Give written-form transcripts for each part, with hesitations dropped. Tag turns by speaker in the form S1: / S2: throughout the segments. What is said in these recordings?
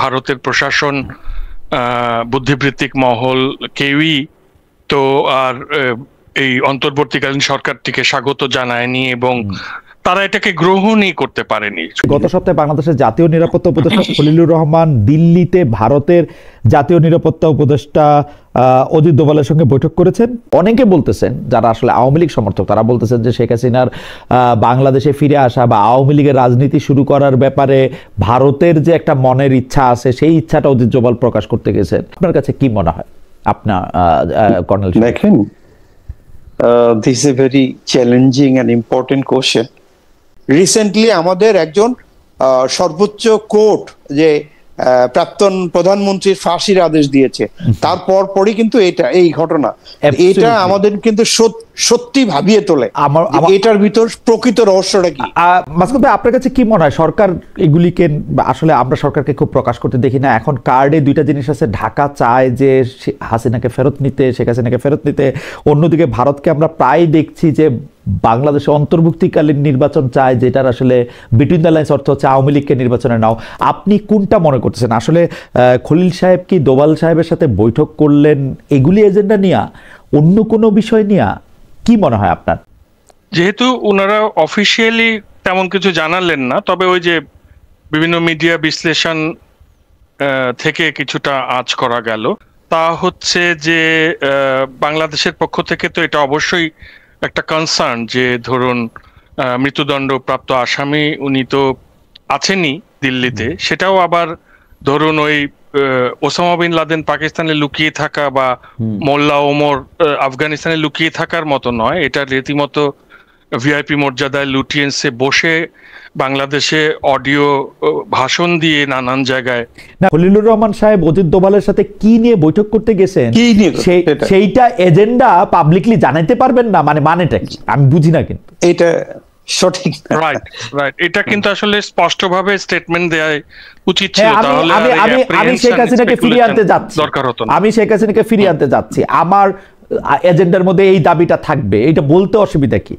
S1: ভারতের প্রশাসন, বুদ্ধিবৃত্তিক মহল, কেউই তো আর এই অন্তর্বর্তীকালীন সরকারটিকে স্বাগত জানায়নি এবং তারা এটাকে গ্রহণই করতে পারেনি।
S2: গত সপ্তাহে বাংলাদেশের জাতীয় নিরাপত্তা উপদেষ্টা খলিলুর রহমান দিল্লিতে ভারতের জাতীয় নিরাপত্তা উপদেষ্টা অজিত দোভালের সঙ্গে বৈঠক করেছেন। অনেকে বলতেছেন, যারা আসলে আওয়ামী লীগ সমর্থক, তারা বলতেছেন যে শেখ হাসিনার বাংলাদেশে ফিরে আসা বা আওয়ামী লীগের রাজনীতি শুরু করার ব্যাপারে ভারতের যে একটা মনের ইচ্ছা আছে, সেই ইচ্ছাটা অজিত দোভাল প্রকাশ করতে গেছেন। আপনার কাছে কি মনে হয়? আপনার কর্নেল
S3: দেখেন, this is a very challenging and important question. Recently আমাদের একজন সর্বোচ্চ কোর্ট যে প্রাক্তন প্রধানমন্ত্রীর ফাঁসির আদেশ দিয়েছে, তারপর পরই কিন্তু এই ঘটনা, এটা আমাদের কিন্তু সত্যি ভাবিয়ে তোলে এটার ভিতর প্রকৃত রহস্যটা কি।
S2: মাসুদ ভাই, আপনার কাছে কি মনে হয় সরকার এগুলিকে, আসলে আমরা সরকারকে খুব প্রকাশ করতে দেখি না। এখন কার্ডে দুইটা জিনিস আছে, ঢাকা চায় যে হাসিনাকে ফেরত নিতে, শেখ হাসিনাকে ফেরত নিতে, অন্যদিকে ভারতকে আমরা প্রায় দেখছি যে বাংলাদেশে অন্তর্ভুক্তিকালীন নির্বাচন চায়, যেটার আসলে বিটুইন দ্য লাইন্স অর্থ হচ্ছে আওয়ামী লীগকে নির্বাচনে নাও। আপনি কোনটা মনে করতেছেন? আসলে খলিল সাহেব কি দোভাল সাহেবের সাথে বৈঠক করলেন এগুলি এজেন্ডা নিয়ে, অন্য কোনো বিষয় নিয়ে? কি মনে হয় আপনার?
S1: যেহেতু ওনারা অফিসিয়ালি তেমন কিছু জানালেন না, তবে ওই যে বিভিন্ন মিডিয়া বিশ্লেষণ থেকে কিছুটা আঁচ করা গেল, তা হচ্ছে যে বাংলাদেশের পক্ষ থেকে তো এটা অবশ্যই একটা কনসার্ন যে ধরুন মৃত্যুদণ্ডপ্রাপ্ত আসামি উনি তো আছেনই দিল্লিতে, সেটাও আবার ধরুন ওই ওসামা বিন লাদেন পাকিস্তানে লুকিয়ে থাকা বা মোল্লা ওমর আফগানিস্তানে লুকিয়ে থাকার মতো নয়, এটা রীতিমতো ভিআইপি মর্যাদায় লুটিয়েন্সে বসে বাংলাদেশে অডিও ভাষণ দিয়ে নানান জায়গায়।
S2: খলিলুর রহমান সাহেব অজিত দোভালের সাথে কি নিয়ে বৈঠক করতে গেছেন সেইটা এজেন্ডা পাবলিকলি জানাইতে পারবেন না, মানেটা কি আমি বুঝি না। কিন্তু
S3: এটা সঠিক,
S1: রাইট। এটা কিন্তু আসলে স্পষ্টভাবে স্টেটমেন্ট দেয়া উচিত ছিল। তাহলে
S2: আমি শেখ হাসিনাকে ফিরিয়ে আনতে যাচ্ছি, দরকার হতো না। আমি শেখ হাসিনাকে ফিরিয়ে আনতে যাচ্ছি, আমার এজেন্ডার মধ্যে এই দাবিটা থাকবে, এটা বলতে অসুবিধা কি?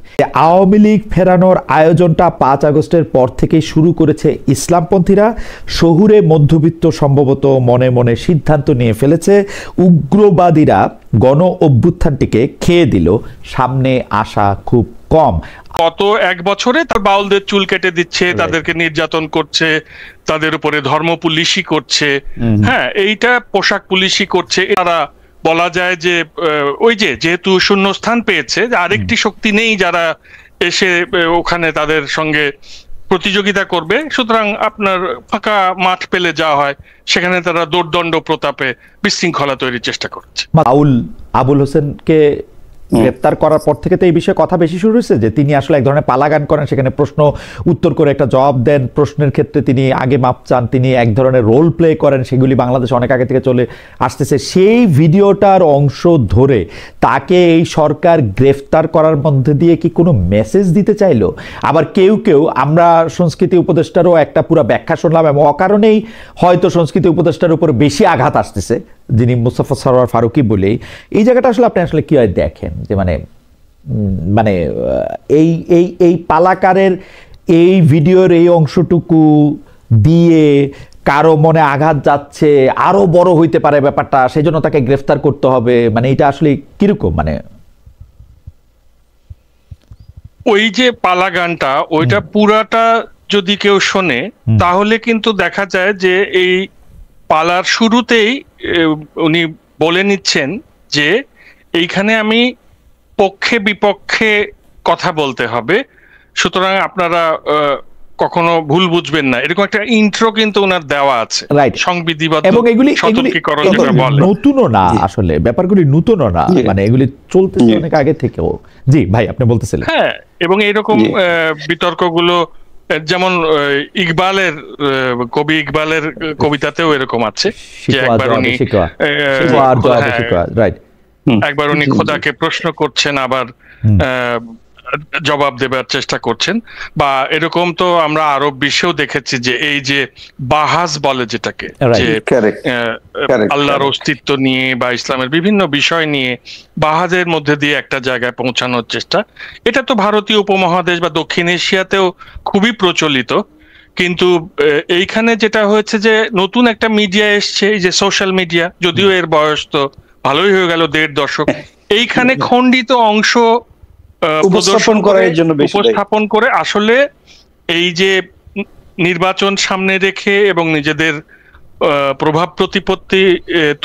S2: আওয়ামী লীগ ফেরানোর আয়োজনটা ৫ আগস্টের পর থেকেই শুরু করেছে ইসলামপন্থীরা। শহুরে মধ্যবিত্ত সম্ভবত মনে মনে সিদ্ধান্ত নিয়ে ফেলেছে, উগ্রবাদীরা গণ অভ্যুত্থানটিকে খেয়ে দিল, সামনে আসা খুব কম।
S1: গত 1 বছরে তার বাউলদের চুল কেটে দিচ্ছে, তাদেরকে নির্যাতন করছে, তাদের উপরে ধর্ম পুলিশি করছে, হ্যাঁ এইটা পোশাক পুলিশি করছে। তারা বলা যায় যে ওই যেহেতু শূন্যস্থান পেয়েছে, আরেকটি শক্তি নেই যারা এসে ওখানে তাদের সঙ্গে প্রতিযোগিতা করবে, সুতরাং আপনার ফাঁকা মাঠ পেলে যা হয় সেখানে তারা দৌর্দণ্ড প্রতাপে বিশৃঙ্খলা তৈরির চেষ্টা করছে।
S2: আবুল হোসেনকে গ্রেপ্তার করার পর থেকে তো এই বিষয়ে কথা বেশি শুরু হয়েছে যে তিনি আসলে এক ধরনের পালাগান করেন, সেখানে প্রশ্ন উত্তর করে একটা জবাব দেন, প্রশ্নের ক্ষেত্রে তিনি আগে মাপ চান, তিনি এক ধরনের রোল প্লে করেন, সেগুলি বাংলাদেশে অনেক আগে থেকে চলে আসতেছে। সেই ভিডিওটার অংশ ধরে তাকে এই সরকার গ্রেফতার করার মধ্যে দিয়ে কি কোনো মেসেজ দিতে চাইলো? আবার কেউ আমরা সংস্কৃতি উপদেষ্টারও একটা পুরো ব্যাখ্যা শুনলাম, এবং অকারণেই হয়তো সংস্কৃতি উপদেষ্টার উপর বেশি আঘাত আসতেছে, যিনি মুস্তাফা সরোয়ার ফারুকী বলেই। এই জায়গাটা আসলে আপনি আসলে কি হয় দেখেন যে মানে এই পালাকারের এই ভিডিওর এই অংশটুকু দিয়ে কারো মনে আঘাত যাচ্ছে, আরো বড় হইতে পারে ব্যাপারটা, সেই জন্য তাকে গ্রেফতার করতে হবে, এটা আসলে কিরকম?
S1: ওই যে পালা গানটা, ওইটা পুরাটা যদি কেউ শোনে তাহলে কিন্তু দেখা যায় যে এই পালার শুরুতেই উনি বলে নিচ্ছেন যে এইখানে আমি পক্ষে বিপক্ষে কথা বলতে হবে, সুতরাং আপনারা কখনো ভুল বুঝবেন না, এরকম একটা ইন্ট্রো কিন্তু ওনার দেওয়া আছে সংবিধিবদ্ধ,
S2: এবং এগুলি নতুনও না, আসলে ব্যাপারগুলি নতুনও না, এগুলি চলতেছে অনেক আগে থেকেও। জি ভাই, আপনি বলতেছিলেন।
S1: হ্যাঁ, এবং এইরকম বিতর্কগুলো যেমন কবি ইকবালের কবিতাতেও এরকম আছে যে একবার উনি খোদাকে প্রশ্ন করছেন, আবার জবাব দেবার চেষ্টা করছেন, বা এরকম তো আমরা আরব বিশ্বেও দেখেছি যে এই যে বাহাস বলে যেটাকে, যে আল্লাহর অস্তিত্ব নিয়ে বা ইসলামের বিভিন্ন বিষয় নিয়ে বাহাজের মধ্যে দিয়ে একটা জায়গায় পৌঁছানোর চেষ্টা, এটা তো ভারতীয় উপমহাদেশ বা দক্ষিণ এশিয়াতেও খুবই প্রচলিত। কিন্তু এইখানে যেটা হয়েছে যে নতুন একটা মিডিয়া এসছে, এই যে সোশ্যাল মিডিয়া, যদিও এর বয়স তো ভালোই হয়ে গেল 1.5 দশক, এইখানে খণ্ডিত অংশ
S3: উপস্থাপন করার জন্য
S1: উপস্থাপন করে আসলে এই যে নির্বাচন সামনে রেখে এবং নিজেদের প্রভাব প্রতিপত্তি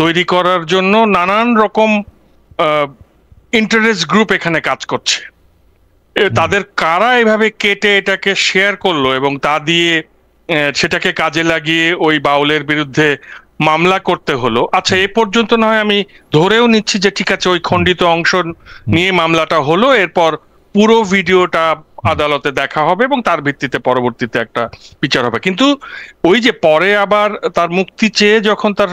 S1: তৈরি করার জন্য নানান রকম ইন্টারেস্ট গ্রুপ এখানে কাজ করছে। তাদের কারা এভাবে কেটে এটাকে শেয়ার করলো এবং তা দিয়ে সেটাকে কাজে লাগিয়ে ওই বাউলের বিরুদ্ধে মামলা করতে হলো। আচ্ছা, এ পর্যন্ত না হয় আমি ধরেও নিচ্ছি যে ঠিক আছে, ওই খণ্ডিত অংশ নিয়ে মামলাটা হলো, এরপর পুরো ভিডিওটা আদালতে দেখা হবে এবং তার ভিত্তিতে পরবর্তীতে একটা বিচার হবে। কিন্তু ওই যে পরে আবার তার মুক্তি চেয়ে যখন তার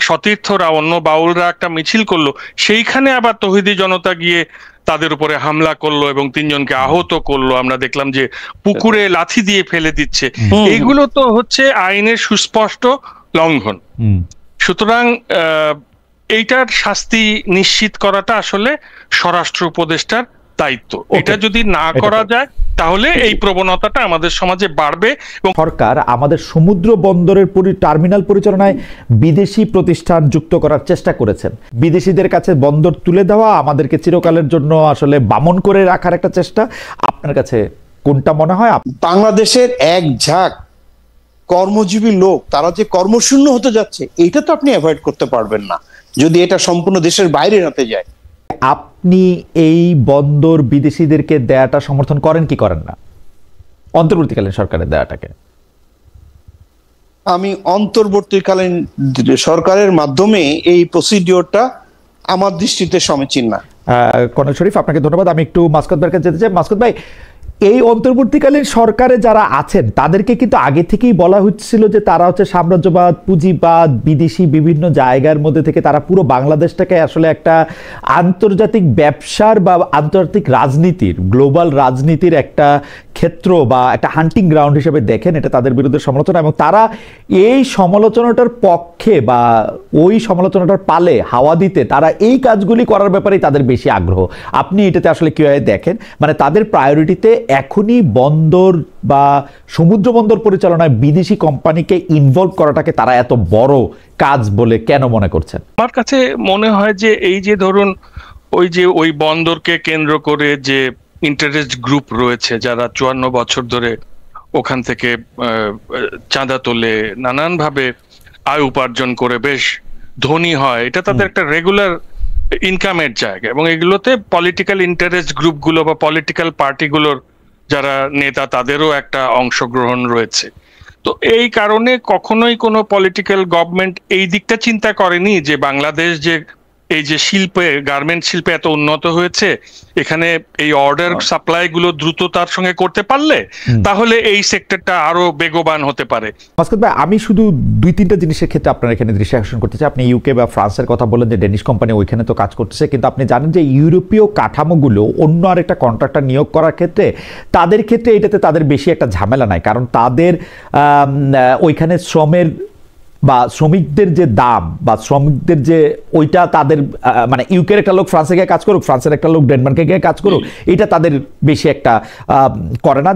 S1: সতীর্থরা, অন্য বাউলরা একটা মিছিল করলো, সেইখানে আবার তৌহিদি জনতা গিয়ে তাদের উপরে হামলা করলো এবং 3 জনকে আহত করলো। আমরা দেখলাম যে পুকুরে লাথি দিয়ে ফেলে দিচ্ছে। এইগুলো তো হচ্ছে আইনের সুস্পষ্ট লঙ্ঘন। সুতরাং এইটার শাস্তি নিশ্চিত করাটা আসলে স্বরাষ্ট্র উপদেষ্টার দায়িত্ব। এটা যদি না করা যায় তাহলে এই প্রবণতাটা আমাদের সমাজে বাড়বে। এবং
S2: সরকার আমাদের সমুদ্র বন্দরের টার্মিনাল পরিচালনায় বিদেশি প্রতিষ্ঠান যুক্ত করার চেষ্টা করেছেন। বিদেশিদের কাছে বন্দর তুলে দেওয়া, আমাদেরকে চিরকালের জন্য আসলে বামন করে রাখার একটা চেষ্টা। আপনার কাছে কোনটা মনে হয়?
S3: বাংলাদেশের এক ঝাঁক কর্মজীবী লোক তারা যে কর্মশূন্য হতে যাচ্ছে, এটা তো আপনি অ্যাভয়েড করতে পারবেন না যদি এটা সম্পূর্ণ দেশের বাইরে হতে যায়।
S2: আপনি এই বন্দর বিদেশিদেরকে দেয়াটা সমর্থন করেন কি করেন না, অন্তর্বর্তীকালীন সরকারের দেয়াটাকে?
S3: আমি অন্তর্বর্তীকালীন সরকারের মাধ্যমে এই প্রসিডিওরটা আমার দৃষ্টিতে সমীচীন না।
S2: কনক শরীফ, আপনাকে ধন্যবাদ। আমি একটু মাসকুদ ভাইকে যেতে চাই। মাসকুদ ভাই, এই অন্তর্বর্তীকালীন সরকারে যারা আছেন তাদেরকে কিন্তু আগে থেকেই বলা হচ্ছিল যে তারা হচ্ছে সাম্রাজ্যবাদ, পুঁজিবাদ, বিদেশি বিভিন্ন জায়গার মধ্যে থেকে তারা পুরো বাংলাদেশটাকে আসলে একটা আন্তর্জাতিক ব্যবসার বা আন্তর্জাতিক রাজনীতির, গ্লোবাল রাজনীতির একটা ক্ষেত্র বা একটা হান্টিং গ্রাউন্ড হিসেবে দেখেন। এটা তাদের বিরুদ্ধে সমালোচনা, এবং তারা এই সমালোচনাটার পক্ষে বা ওই সমালোচনাটার পালে হাওয়া দিতে তারা এই কাজগুলি করার ব্যাপারেই তাদের বেশি আগ্রহ। আপনি এটাতে আসলে কিভাবে দেখেন? মানে তাদের প্রায়োরিটিতে এখনই বন্দর বা সমুদ্র বন্দর পরিচালনায় বিদেশি কোম্পানিকে ইনভলভ করাটাকে তারা এত বড় কাজ বলে কেন মনে করছেন?
S1: আমার কাছে মনে হয় যে এই যে ধরুন ওই বন্দরকে কেন্দ্র করে যে ইন্টারেস্ট গ্রুপ রয়েছে যারা 54 বছর ধরে ওখান থেকে চাঁদা তোলে, নানানভাবে আয় উপার্জন করে বেশ ধনী হয়, এটা তাদের একটা রেগুলার ইনকামের জায়গা। এবং এগুলোতে পলিটিক্যাল ইন্টারেস্ট গ্রুপগুলো বা পলিটিক্যাল পার্টিগুলোর যারা নেতা তাদেরও একটা অংশগ্রহণ রয়েছে। তো এই কারণে কখনোই কোনো পলিটিক্যাল গভর্নমেন্ট এই দিকটা চিন্তা করেনি যে বাংলাদেশ যে এই যে শিল্পে, গার্মেন্ট শিল্পে এত উন্নত হয়েছে, এখানে এই অর্ডার সাপ্লাই গুলো দ্রুততার সঙ্গে করতে পারলে তাহলে এই সেক্টরটা আরো বেগবান হতে পারে।
S2: মাসকুদ ভাই, আমি শুধু 2-3টা জিনিসের ক্ষেত্রে আপনার এখানে দৃষ্টি আকর্ষণ করতে চাই। আপনি ইউকে বা ফ্রান্সের কথা বললেন যে ডেনিশ কোম্পানি ওইখানে তো কাজ করতেছে, কিন্তু আপনি জানেন যে ইউরোপীয় কাঠামোগুলো অন্য আরেকটা কন্ট্রাক্টর নিয়োগ করার ক্ষেত্রে তাদের ক্ষেত্রে এটাতে তাদের বেশি একটা ঝামেলা নাই, কারণ তাদের ওইখানে শ্রমের বা শ্রমিকদের যে দাম বা শ্রমিকদের যে ওইটা তাদের মানে ইউকের একটা লোক ফ্রান্সে গিয়ে কাজ করুক, ফ্রান্সের একটা লোক ডেনমার্কে গিয়ে কাজ করুক, এটা তাদের বেশি একটা করে না।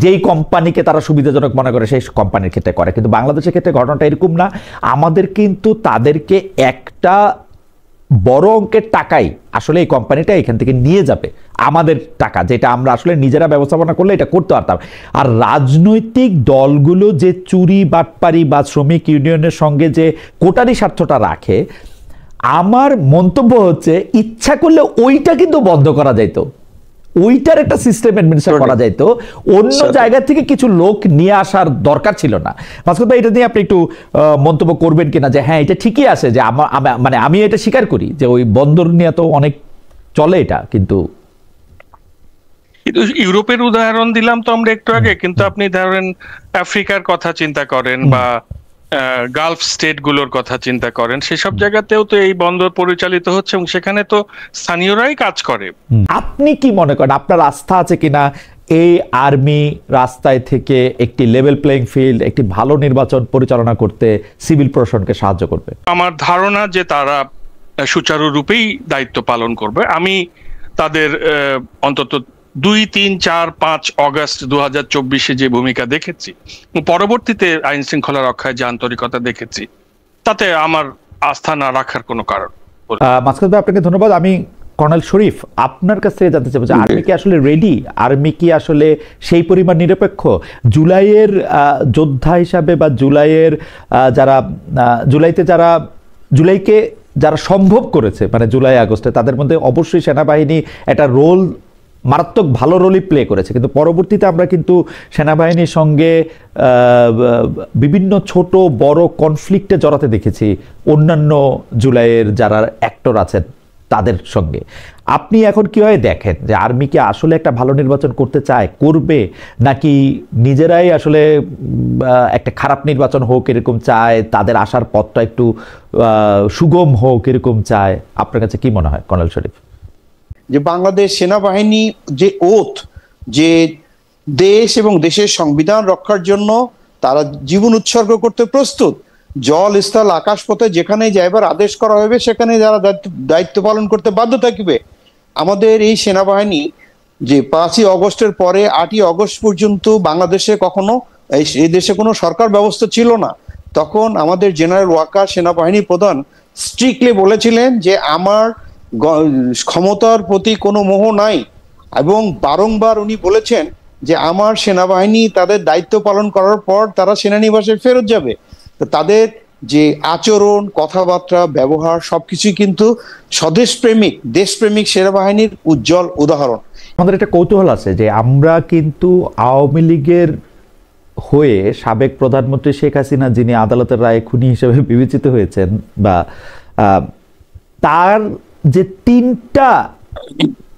S2: যেই কোম্পানিকে তারা সুবিধাজনক মনে করে সেই কোম্পানির ক্ষেত্রে করে। কিন্তু বাংলাদেশের ক্ষেত্রে ঘটনাটা এরকম না। আমাদের কিন্তু তাদেরকে একটা বড় অঙ্কের টাকাই আসলে এই কোম্পানিটা এখান থেকে নিয়ে যাবে, আমাদের টাকা, যেটা আমরা আসলে নিজেরা ব্যবস্থাপনা করলে এটা করতে পারতাম। আর রাজনৈতিক দলগুলো যে চুরি বাটপারি বা শ্রমিক ইউনিয়নের সঙ্গে যে কোটারি স্বার্থটা রাখে, আমার মন্তব্য হচ্ছে ইচ্ছা করলে ওইটা কিন্তু বন্ধ করা যাইতো, ওইটার একটা সিস্টেম অ্যাডমিনিস্ট্রেট করা যাইতো, অন্য জায়গা থেকে কিছু লোক নিয়ে আসার দরকার ছিল না। মাসকুদ ভাই, এটা নিয়ে আপনি একটু মন্তব্য করবেন কিনা যে হ্যাঁ এটা ঠিকই আছে, যে মানে আমি এটা স্বীকার করি যে ওই বন্দর নিয়ে তো অনেক চলে এটা, কিন্তু
S1: ইউরোপের উদাহরণ দিলাম তো আমরা একটু আগে, কিন্তু আপনি ধরেন আফ্রিকার কথা চিন্তা করেন বা গালফ স্টেট গুলোর কথা চিন্তা করেন, সেসব জায়গাতেও তো এই বন্দর পরিচালিত হচ্ছে এবং সেখানে তো স্থানীয়রাই কাজ করে।
S2: আপনি কি মনে করেন, আপনার আস্থা আছে কিনা এই আর্মি রাস্তায় থেকে একটি লেভেল প্লেইং ফিল্ড, একটি ভালো নির্বাচন পরিচালনা করতে সিভিল প্রশাসনকে সাহায্য করবে?
S1: আমার ধারণা যে তারা সুচারুরূপেই দায়িত্ব পালন করবে। আমি তাদের অন্তত 2, 3, 4, 5 অগস্ট 2024 যে ভূমিকা দেখেছি, পরবর্তীতে আইন শৃঙ্খলা রক্ষায় যে আন্তরিকতা দেখেছি, তাতে আমার আস্থা না রাখার কোনো কারণ।
S2: মাসকাত ভাই, আপনাকে ধন্যবাদ। আমি কর্নেল শরীফ, আপনার কাছ থেকে জানতে চাইবো যে আর্মি কি আসলে রেডি? আর্মি কি আসলে সেই পরিমাণ নিরপেক্ষ? জুলাইয়ের যোদ্ধা হিসাবে বা জুলাইয়ের যারা জুলাইকে যারা সম্ভব করেছে, মানে জুলাই আগস্টে, তাদের মধ্যে অবশ্যই সেনাবাহিনী একটা রোল, মারাত্মক ভালো রোলই প্লে করেছে। কিন্তু পরবর্তীতে আমরা কিন্তু সেনাবাহিনীর সঙ্গে বিভিন্ন ছোট বড় কনফ্লিক্টে জড়াতে দেখেছি অন্যান্য জুলাইয়ের যারা অ্যাক্টর আছেন তাদের সঙ্গে। আপনি এখন কিভাবে দেখেন যে আর্মি কি আসলে একটা ভালো নির্বাচন করতে চায়, করবে, নাকি নিজেরাই আসলে একটা খারাপ নির্বাচন হোক এরকম চায়, তাদের আসার পথটা একটু সুগম হোক এরকম চায়? আপনার কাছে কি মনে হয় কর্নেল শরীফ?
S3: যে বাংলাদেশ সেনাবাহিনী যে ওথ, যে দেশ এবং দেশের সংবিধান রক্ষার জন্য তারা জীবন উৎসর্গ করতে প্রস্তুত, জল স্থল আকাশ পথে যেখানে যাইবার আদেশ করা হবে সেখানে যারা দায়িত্ব পালন করতে বাধ্য থাকবে। আমাদের এই সেনাবাহিনী যে 5ই অগস্টের পরে 8ই অগস্ট পর্যন্ত বাংলাদেশে কখনো এই দেশে কোনো সরকার ব্যবস্থা ছিল না। তখন আমাদের জেনারেল ওয়াকার সেনাবাহিনী প্রধান স্ট্রিক্টলি বলেছিলেন যে আমার ক্ষমতার প্রতি কোনো মোহ নাই, এবং বারংবার উনি বলেছেন যে আমার সেনাবাহিনী তাদের দায়িত্ব পালন করার পর তারা সেনানিবাসে ফেরত যাবে। তো তাদের যে আচরণ, কথাবার্তা, ব্যবহার সবকিছুই কিন্তু স্বদেশপ্রেমিক, দেশপ্রেমিক সেনাবাহিনীর উজ্জ্বল উদাহরণ।
S2: আমাদের একটা কৌতূহল আছে যে আমরা কিন্তু আওয়ামী লীগের হয়ে সাবেক প্রধানমন্ত্রী শেখ হাসিনা, যিনি আদালতের রায়ে খুনি হিসেবে বিবেচিত হয়েছেন, বা তার যে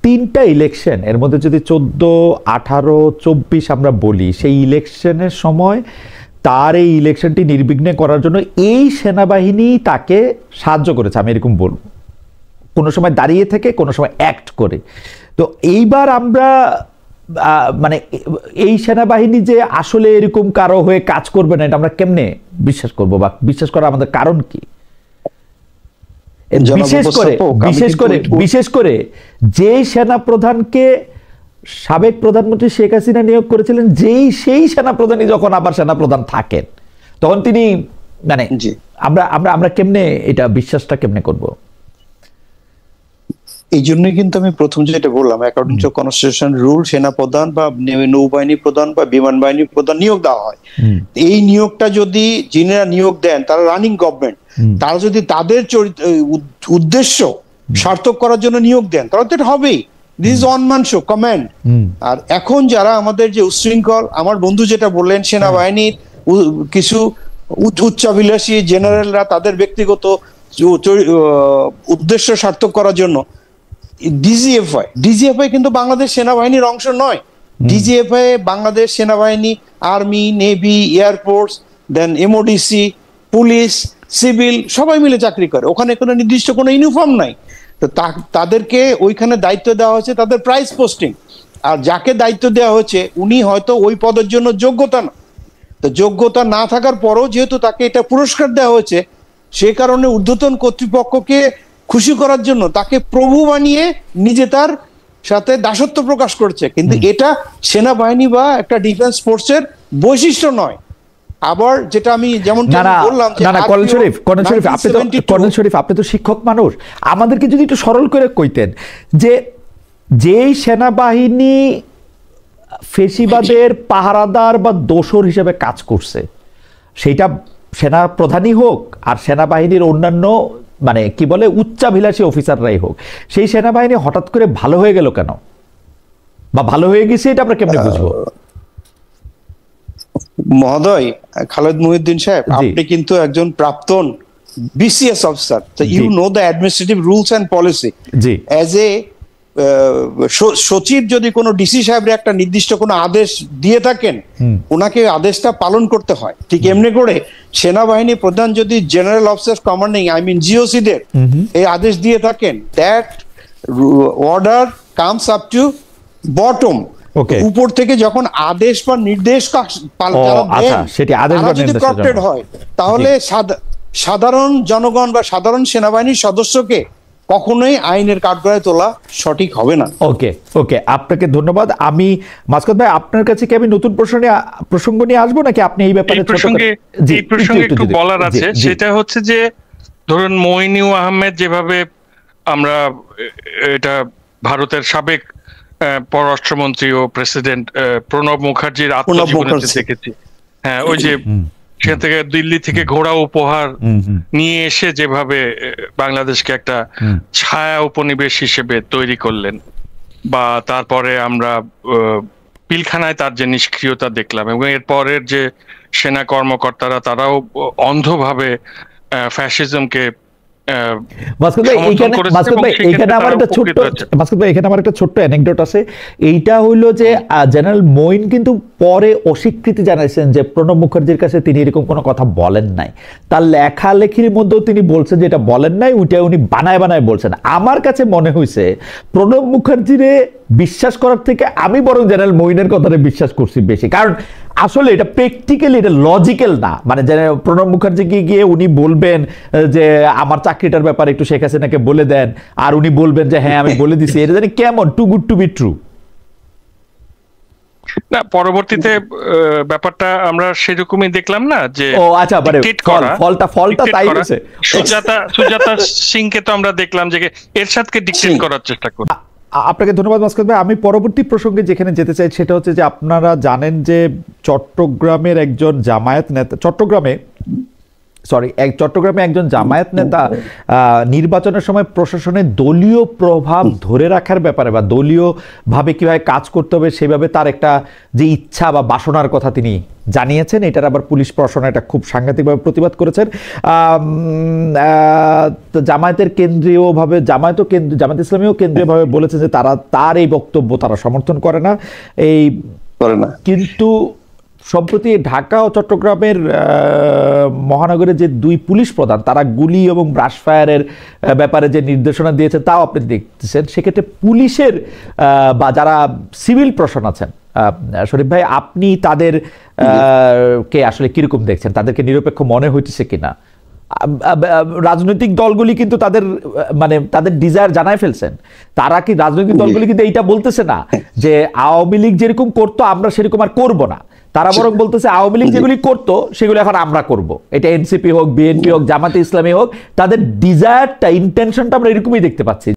S2: তিনটা ইলেকশন, এর মধ্যে যদি 14, 18, 24 আমরা বলি, সেই ইলেকশনের সময় তার এই ইলেকশনটি নির্বিঘ্নে করার জন্য এই সেনাবাহিনী তাকে সাহায্য করেছে, আমি এরকম বলবো, কোনো সময় দাঁড়িয়ে থেকে, কোনো সময় অ্যাক্ট করে। তো এইবার আমরা মানে এই সেনাবাহিনী যে আসলে এরকম কারো হয়ে কাজ করবে না, এটা আমরা কেমনে বিশ্বাস করব, বা বিশ্বাস করার আমাদের কারণ কি? বিশেষ করে যে সেনা প্রধানকে সাবেক প্রধানমন্ত্রী শেখ হাসিনা নিয়োগ করেছিলেন, সেই সেনা প্রধানই যখন আবার সেনা প্রধান থাকেন, তখন তিনি মানে আমরা কেমনে এটা বিশ্বাসটা কেমনে করব?
S3: এই জন্যই কিন্তু আমি প্রথম যেটা বললাম, অ্যাকর্ডিং টু কনস্টিটিউশন রুল, সেনা প্রধান বা নৌবাহিনী প্রধান বা বিমান বাহিনী প্রধান নিয়োগ দেওয়া হয়। এই নিয়োগটা যদি যিনারা নিয়োগ দেন তারা রানিং গভর্নমেন্ট, তারা যদি তাদের উদ্দেশ্য সার্থক করার জন্য নিয়োগ দেন তাহলে তো এটা হবেই। This is one man show command. আর এখন যারা আমাদের যে উচ্ছৃঙ্খল, আমার বন্ধু যেটা বললেন, সেনাবাহিনীর কিছু উচ্চাভিলাষী জেনারেলরা তাদের ব্যক্তিগত উদ্দেশ্য সার্থক করার জন্য ডিজিএফআই কিন্তু বাংলাদেশ সেনাবাহিনীর অংশ নয়। ডিজিএফআই বাংলাদেশ সেনাবাহিনী, আর্মি, নেভি, এয়ারফোর্স, দেন এমওডিসি, পুলিশ, সিভিল সবাই মিলে চাকরি করে। ওখানে কোনো নির্দিষ্ট কোনো ইউনিফর্ম নাই। তো তাদেরকে ওইখানে দায়িত্ব দেওয়া হয়েছে তাদের প্রাইস পোস্টিং, আর যাকে দায়িত্ব দেওয়া হয়েছে উনি হয়তো ওই পদের জন্য যোগ্যতা না। তো যোগ্যতা না থাকার পরও যেহেতু তাকে এটা পুরস্কার দেওয়া হয়েছে, সে কারণে ঊর্ধ্বতন কর্তৃপক্ষকে খুশি করার জন্য তাকে প্রভু বানিয়ে নিজে তার সাথে দাসত্ব প্রকাশ করছে। কিন্তু এটা সেনাবাহিনী বা একটা ডিফেন্স ফোর্সের বৈশিষ্ট্য নয়। আবার যেটা আমি যেমন বললাম,
S2: কর্নেল শরীফ, আপনি তো শিক্ষক মানুষ, আমাদেরকে যদি একটু সরল করে কইতেন যে যেই সেনাবাহিনী ফেসিবাদের পাহারাদার বা দোসর হিসেবে কাজ করছে, সেইটা সেনা প্রধানই হোক আর সেনাবাহিনীর অন্যান্য মানে কি বলে উচ্চাভিলাষী অফিসাররাই হোক, সেই সেনাবাহিনী হঠাৎ করে ভালো হয়ে গেল কেন, বা ভালো হয়ে গেছে এটা আমরা কেমনে বুঝবো?
S3: মহোদয় খালেদ মহিউদ্দিন সাহেব, আপনি কিন্তু একজন প্রাক্তন BCS officer, you know the administrative rules and policy. As a সচিব যদি কোনো ডিসি সাহেবের একটা নির্দিষ্ট কোনো আদেশ দিয়ে থাকেন, ওনাকে আদেশটা পালন করতে হয়। ঠিক এমনি করে সেনাবাহিনী প্রধান যদি জেনারেল অফিসার কমান্ডিং জিওসিদের এই আদেশ দিয়ে থাকেন, that order comes up to bottom. উপর থেকে যখন আদেশ বা নির্দেশ যদি করাপ্টেড হয়, তাহলে সাধারণ জনগণ বা সাধারণ সেনাবাহিনীর সদস্যকে কখনোই আইনের কাঠগড়ায় তোলা সঠিক হবে না।
S2: ওকে ওকে, আপনাকে ধন্যবাদ। আমি মাসকাত ভাই, আপনার কাছে কি আমি নতুন প্রসঙ্গ নিয়ে আসবো, নাকি আপনি এই ব্যাপারে
S1: এই প্রসঙ্গে একটু বলার আছে। সেটা হচ্ছে যে ধরুন মইনুল আহমেদ, যেভাবে আমরা এটা ভারতের সাবেক পররাষ্ট্রমন্ত্রী ও প্রেসিডেন্ট প্রণব মুখার্জির আত্মজীবনীতে দেখেছি, হ্যাঁ, ওই যে সেখান থেকে দিল্লি থেকে ঘোড়া উপহার নিয়ে এসে যেভাবে বাংলাদেশকে একটা ছায়া উপনিবেশ হিসেবে তৈরি করলেন, বা তারপরে আমরা পিলখানায় তার যে নিষ্ক্রিয়তা দেখলাম, এবং এর পরের যে সেনা কর্মকর্তারা তারাও অন্ধভাবে ফ্যাসিজমকে
S2: এখানে আমার একটা ছোট্ট অ্যানেকডোট আছে। এইটা হইলো যে জেনারেল মঈন কিন্তু পরে অস্বীকৃতি জানাইছেন যে প্রণব মুখার্জির কাছে তিনি এরকম কোনো কথা বলেন নাই। তার লেখালেখির মধ্যেও তিনি বলছেন যে এটা বলেন নাই, ওইটা উনি বানায় বানায় বলছেন। আমার কাছে মনে হয়েছে প্রণব মুখার্জিরে বিশ্বাস করার থেকে আমি বরং জেনারেল মঈনের কথাটা বিশ্বাস করছি বেশি, কারণ আসলে এটা প্র্যাকটিক্যালি এটা লজিক্যাল না। মানে প্রণব মুখার্জিকে গিয়ে উনি বলবেন যে আমার চাকরিটার ব্যাপারে একটু শেখ হাসিনাকে বলে দেন, আর উনি বলবেন যে হ্যাঁ আমি বলে দিছি, এটা জানি কেমন too good to be true.
S1: না, পরবর্তীতে ব্যাপারটা আমরা সেরকমই দেখলাম না যে
S2: ও আচ্ছা, মানে ফলটা তাই হয়েছে।
S1: সুজাতা সিংকে তো আমরা দেখলাম যে এরশাদকে ডিকটেট করার চেষ্টা করে।
S2: আপনাকে ধন্যবাদ মাসকাত ভাই। আমি পরবর্তী প্রসঙ্গে যেখানে যেতে চাই সেটা হচ্ছে যে আপনারা জানেন যে চট্টগ্রামের একজন জামায়াত নেতা, চট্টগ্রামে একজন জামায়াত নেতা নির্বাচনের সময় প্রশাসনের দলীয় প্রভাব ধরে রাখার ব্যাপারে বা দলীয় ভাবে কিভাবে কাজ করতে হবে সেভাবে তার একটা যে ইচ্ছা বা বাসনার কথা তিনি জানিয়েছেন। এটার আবার পুলিশ প্রশাসন এটা খুব সাংঘাতিকভাবে প্রতিবাদ করেছেন। জামায়াতের কেন্দ্রীয়ভাবে জামায়াত ইসলামীও কেন্দ্রীয়ভাবে বলেছে যে তার এই বক্তব্য তারা সমর্থন করে না। কিন্তু সম্প্রতি ঢাকা ও চট্টগ্রামের মহানগরের যে দুই পুলিশ প্রধান তারা গুলি এবং ব্রাশ ফায়ারের ব্যাপারে যে নির্দেশনা দিয়েছে তাও আপনি দেখতেছেন। সেক্ষেত্রে পুলিশের বা যারা সিভিল প্রশাসন আছেন, শরীফ ভাই, আপনি তাদের কে আসলে কিরকম দেখছেন? তাদেরকে নিরপেক্ষ মনে হইতেছে কিনা? রাজনৈতিক দলগুলি কিন্তু তাদের ডিজায়ার জানায় ফেলছেন। তারা কি রাজনৈতিক দলগুলি কিন্তু এইটা বলতেছে না যে আওয়ামী লীগ যেরকম করতো আমরা সেরকম আর করবো না, তারা বরং বলতেছে আওয়ামী লীগ যেগুলি করতো সেগুলো এখন আমরা করব। এটা এনসিপি হোক, বিএনপি হোক, জামাতে ইসলামী হোক, তাদের ডিজায়ারটা ইন্টেনশনটা আমরা এরকমই দেখতে পাচ্ছি।